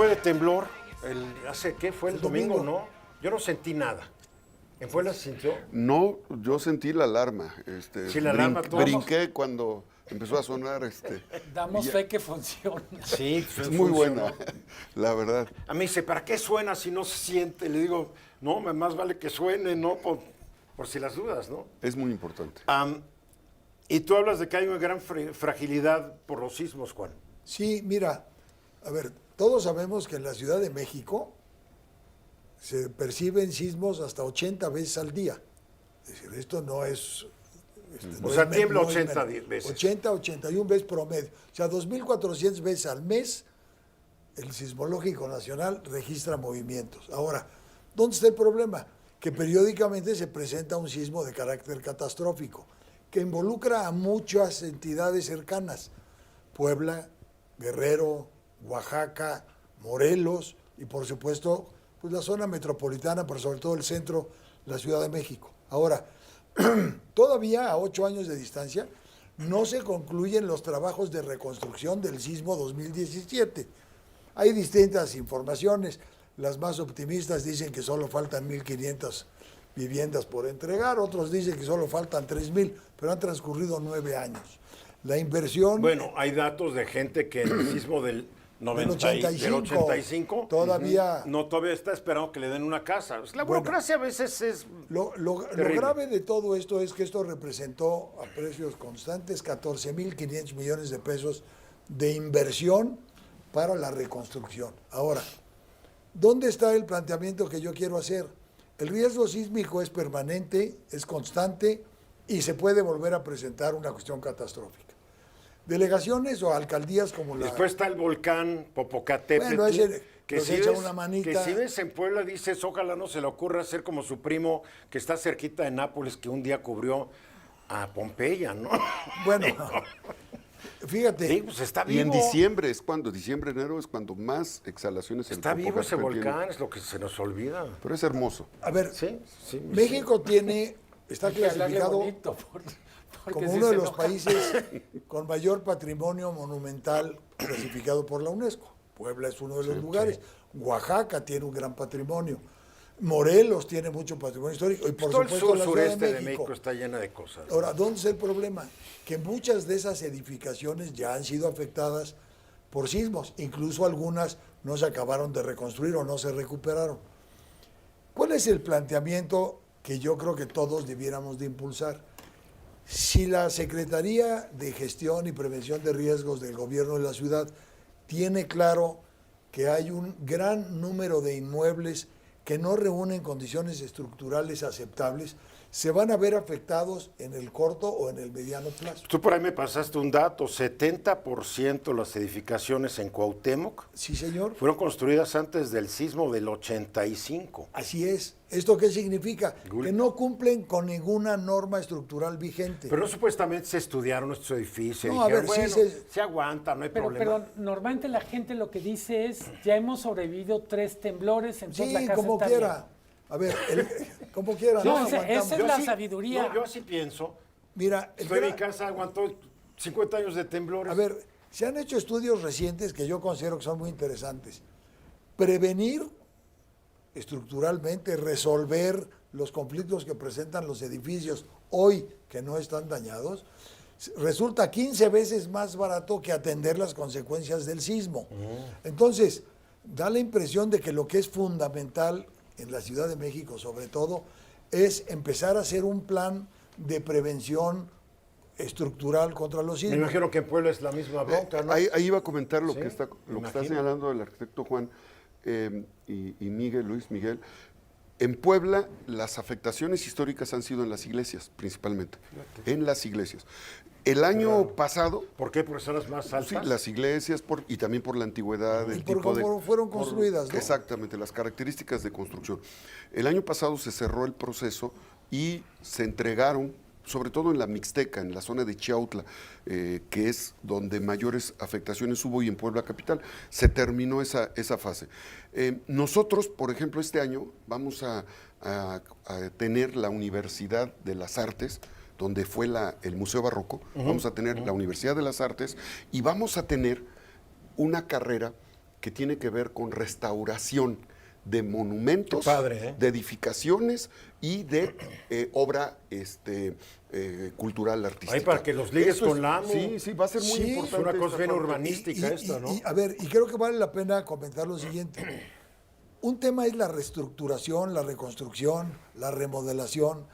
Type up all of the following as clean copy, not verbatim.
fue de temblor? ¿Hace qué? ¿Fue el domingo, no? Yo no sentí nada. ¿En Puebla se sintió? No, yo sentí la alarma. Sí, la alarma, todos. Brinqué cuando empezó a sonar. Damos fe que funciona. Sí, Es muy buena, la verdad. A mí dice, ¿para qué suena si no se siente? Le digo, no, más vale que suene, ¿no? Por si las dudas, ¿no? Es muy importante. Y tú hablas de que hay una gran fragilidad por los sismos, Juan. Sí, mira, a ver, todos sabemos que en la Ciudad de México se perciben sismos hasta 80 veces al día. Es decir, esto no es... O sea, tiembla 80 veces. 80, 81 veces promedio. O sea, 2.400 veces al mes el Sismológico Nacional registra movimientos. Ahora, ¿dónde está el problema? Que periódicamente se presenta un sismo de carácter catastrófico, que involucra a muchas entidades cercanas. Puebla, Guerrero, Oaxaca, Morelos y por supuesto pues la zona metropolitana, pero sobre todo el centro, la Ciudad de México. Ahora, todavía a 8 años de distancia no se concluyen los trabajos de reconstrucción del sismo 2017. Hay distintas informaciones, las más optimistas dicen que solo faltan 1.500 viviendas por entregar, otros dicen que solo faltan 3.000, pero han transcurrido 9 años. La inversión... Bueno, hay datos de gente que en el sismo del 85 todavía... No, todavía está esperando que le den una casa. La burocracia a veces es Lo grave de todo esto es que esto representó a precios constantes 14.500 millones de pesos de inversión para la reconstrucción. Ahora, ¿dónde está el planteamiento que yo quiero hacer? El riesgo sísmico es permanente, es constante y se puede volver a presentar una cuestión catastrófica. Delegaciones o alcaldías como la... Después está el volcán Popocatépetl, Bueno, ese que, nos si echa ves, una manita. que si ves en Puebla dices, ojalá no se le ocurra hacer como su primo que está cerquita de Nápoles, que un día cubrió a Pompeya, ¿no? Bueno, fíjate. Sí, pues está vivo. Y en diciembre, enero es cuando más exhalaciones Está vivo ese Popocatépetl volcán, tiene. es lo que se nos olvida. Pero es hermoso. A ver, Sí, sí. México está Hay que hablarle clasificado bonito, porque como si uno se de los enoja. países con mayor patrimonio monumental clasificado por la UNESCO. Puebla es uno de los lugares. Oaxaca tiene un gran patrimonio. Morelos tiene mucho patrimonio histórico. Y por Todo el supuesto la Ciudad sureste de México está llena de cosas. Ahora, ¿dónde está el problema? Que muchas de esas edificaciones ya han sido afectadas por sismos. Incluso algunas no se acabaron de reconstruir o no se recuperaron. ¿Cuál es el planteamiento que yo creo que todos debiéramos de impulsar? Si la Secretaría de Gestión y Prevención de Riesgos del Gobierno de la ciudad tiene claro que hay un gran número de inmuebles que no reúnen condiciones estructurales aceptables, se van a ver afectados en el corto o en el mediano plazo. Tú por ahí me pasaste un dato, 70% de las edificaciones en Cuauhtémoc Sí, señor. fueron construidas antes del sismo del 85. Así es. ¿Esto qué significa? Gul- Que no cumplen con ninguna norma estructural vigente. Pero no supuestamente se estudiaron estos edificios. No, a dijeron, ver, sí bueno, se- se aguanta, no hay Pero, problema. perdón, normalmente la gente lo que dice es, ya hemos sobrevivido 3 temblores, entonces Sí, la casa como está quiera. bien. A ver, como quiera. No, nos esa aguantamos. es la sabiduría. No, yo así pienso. Mira, Mi casa aguantó 50 años de temblores. a ver, se han hecho estudios recientes que yo considero que son muy interesantes. Prevenir estructuralmente, resolver los conflictos que presentan los edificios hoy que no están dañados, resulta 15 veces más barato que atender las consecuencias del sismo. Entonces, da la impresión de que lo que es fundamental en la Ciudad de México, sobre todo, es empezar a hacer un plan de prevención estructural contra los Me sismos. imagino que en Puebla es la misma bronca, ¿no? Ahí iba a comentar lo Sí, que está, me lo que está imagino. señalando el arquitecto Juan y Luis Miguel. En Puebla, las afectaciones históricas han sido en las iglesias, principalmente. En las iglesias. El año pasado, ¿Por qué? Porque son las más altas. sí, las iglesias y también por la antigüedad, Y el por tipo de... cómo fueron construidas, ¿no? Exactamente, las características de construcción. El año pasado se cerró el proceso y se entregaron, sobre todo en la Mixteca, en la zona de Chiautla, que es donde mayores afectaciones hubo, y en Puebla capital, se terminó esa fase. Nosotros, por ejemplo, este año vamos a tener la Universidad de las Artes, donde fue el Museo Barroco, vamos a tener la Universidad de las Artes y vamos a tener una carrera que tiene que ver con restauración de monumentos, Qué padre, ¿eh? de edificaciones y de obra cultural artística. Ahí para que los ligues Eso con la AMU. Sí, sí, va a ser muy Sí, importante. Es una cosa esta bien parte. urbanística esta, ¿no? A ver, y creo que vale la pena comentar lo siguiente. Un tema es la reestructuración, la reconstrucción, la remodelación,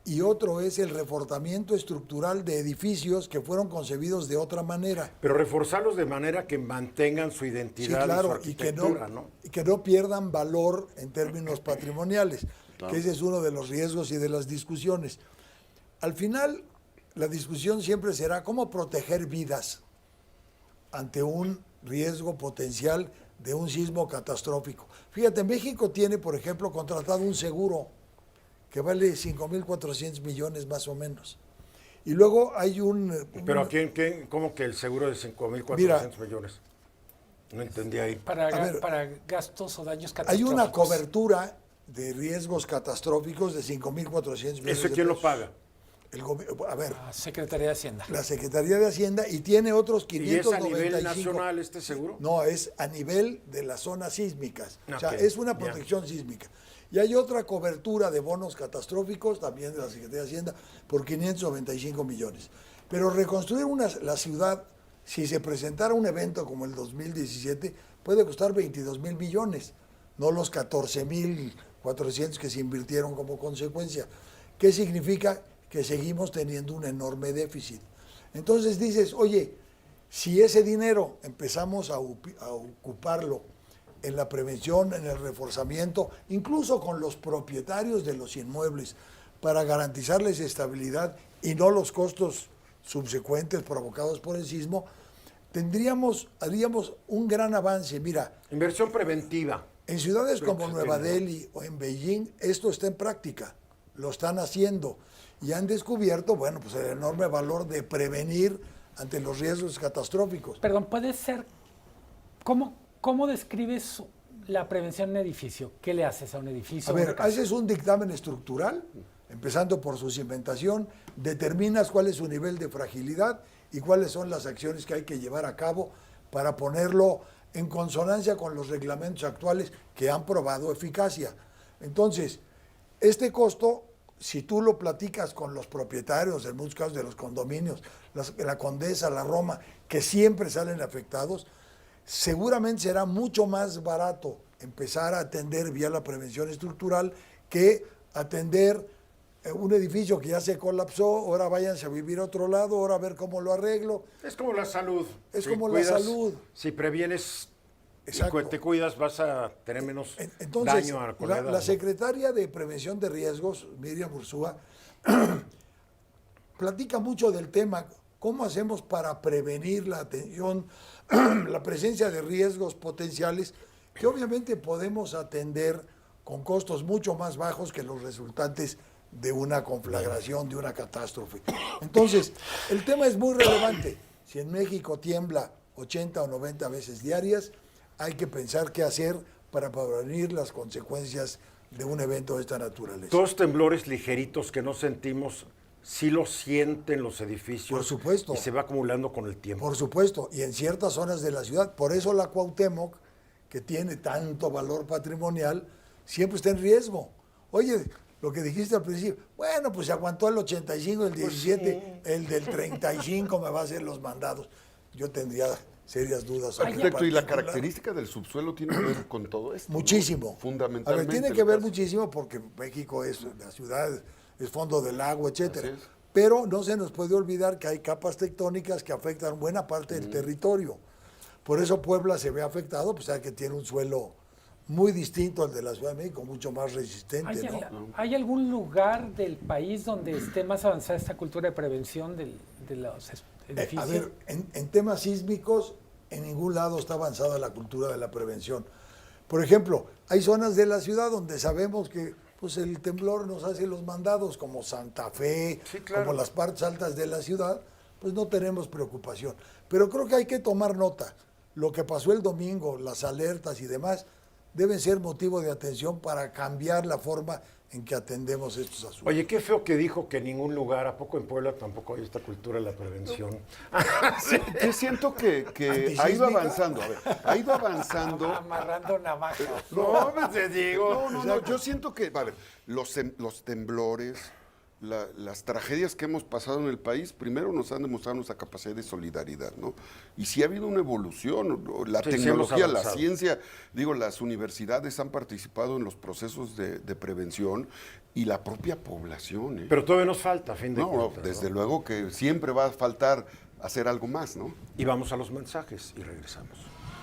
y otro es el reforzamiento estructural de edificios que fueron concebidos de otra manera. Pero reforzarlos de manera que mantengan su Sí, identidad y su claro, y arquitectura, que no pierdan valor en términos patrimoniales, que ese es uno de los riesgos y de las discusiones. Al final, la discusión siempre será cómo proteger vidas ante un riesgo potencial de un sismo catastrófico. Fíjate, México tiene, por ejemplo, contratado un seguro que vale 5.400 millones más o menos. Y luego hay Pero aquí, ¿cómo que el seguro de 5.400 Mira, millones? No entendí ahí. Para gastos o daños hay catastróficos. una cobertura de riesgos catastróficos de 5.400 millones ¿Eso de quién lo pesos. paga? A ver, La Secretaría de Hacienda. la Secretaría de Hacienda, y tiene otros ¿Y es a 595. nivel nacional este seguro? No, es a nivel de las zonas sísmicas. O sea, Ok, es una ya. protección sísmica. Y hay otra cobertura de bonos catastróficos, también de la Secretaría de Hacienda, por 595 millones. Pero reconstruir la ciudad, si se presentara un evento como el 2017, puede costar 22.000 millones, no los 14.400 que se invirtieron como consecuencia. ¿Qué significa? Que seguimos teniendo un enorme déficit. Entonces dices, oye, si ese dinero empezamos a ocuparlo en la prevención, en el reforzamiento, incluso con los propietarios de los inmuebles, para garantizarles estabilidad y no los costos subsecuentes provocados por el sismo, haríamos un gran avance. Mira, Inversión preventiva. en ciudades Creo como que Nueva tiene. Delhi o en Beijing, esto está en práctica, lo están haciendo y han descubierto, bueno, pues el enorme valor de prevenir ante los riesgos catastróficos. Perdón, puede ser. ¿Cómo describes la prevención en un edificio? ¿Qué le haces a un edificio? A a una ver, casa? haces un dictamen estructural, empezando por su cimentación, determinas cuál es su nivel de fragilidad y cuáles son las acciones que hay que llevar a cabo para ponerlo en consonancia con los reglamentos actuales que han probado eficacia. Entonces, este costo, si tú lo platicas con los propietarios, en muchos casos de los condominios, la Condesa, la Roma, que siempre salen afectados, seguramente será mucho más barato empezar a atender vía la prevención estructural que atender un edificio que ya se colapsó, ahora váyanse a vivir a otro lado, ahora a ver cómo lo arreglo. Es como la salud. Es como la salud. Si previenes Exacto. y te cuidas, vas a tener menos Entonces, daño a la la secretaria de Prevención de Riesgos, Miriam Ursúa, platica mucho del tema, cómo hacemos para prevenir la atención, la presencia de riesgos potenciales, que obviamente podemos atender con costos mucho más bajos que los resultantes de una conflagración, de una catástrofe. Entonces, el tema es muy relevante. Si en México tiembla 80 o 90 veces diarias, hay que pensar qué hacer para prevenir las consecuencias de un evento de esta naturaleza. Todos temblores ligeritos que no sentimos, sí los sienten los edificios. Por supuesto. Y se va acumulando con el tiempo. Por supuesto, y en ciertas zonas de la ciudad. Por eso la Cuauhtémoc, que tiene tanto valor patrimonial, siempre está en riesgo. Oye, lo que dijiste al principio, bueno, pues se aguantó el 85, el 17, el del 35 me va a hacer los mandados. Yo tendría serias dudas. sobre Arquitecto, ¿y la particular. característica del subsuelo tiene que ver con todo esto? Muchísimo. ¿No? Fundamentalmente. A ver, tiene que ver el caso. muchísimo porque México es la ciudad, es fondo del agua, etcétera. Así es. Pero no se nos puede olvidar que hay capas tectónicas que afectan buena parte del territorio. Por eso Puebla se ve afectado, pues que tiene un suelo muy distinto al de la Ciudad de México, mucho más resistente, ¿no? ¿Hay algún lugar del país donde esté más avanzada esta cultura de prevención de los edificios? A ver, en temas sísmicos, en ningún lado está avanzada la cultura de la prevención. Por ejemplo, hay zonas de la ciudad donde sabemos que pues el temblor nos hace los mandados, como Santa Fe, Sí, claro. como las partes altas de la ciudad, pues no tenemos preocupación. Pero creo que hay que tomar nota. Lo que pasó el domingo, las alertas y demás, deben ser motivo de atención para cambiar la forma en que atendemos estos asuntos. Oye, qué feo que dijo que en ningún lugar, ¿a poco en Puebla tampoco hay esta cultura de la prevención? Yo siento que ha ido avanzando, a ver, ha ido avanzando. Amarrando navajas. No, pues te digo. No, yo siento que, a ver, los temblores, las tragedias que hemos pasado en el país, primero nos han demostrado nuestra capacidad de solidaridad, ¿no? Y sí ha habido una evolución, la Sí, sí hemos tecnología, la avanzado. ciencia, digo, las universidades han participado en los procesos de prevención y la propia población, ¿eh? Pero todavía nos falta, a fin de No, cuentas. desde ¿no? luego que siempre va a faltar hacer algo más, ¿no? Y vamos a los mensajes y regresamos.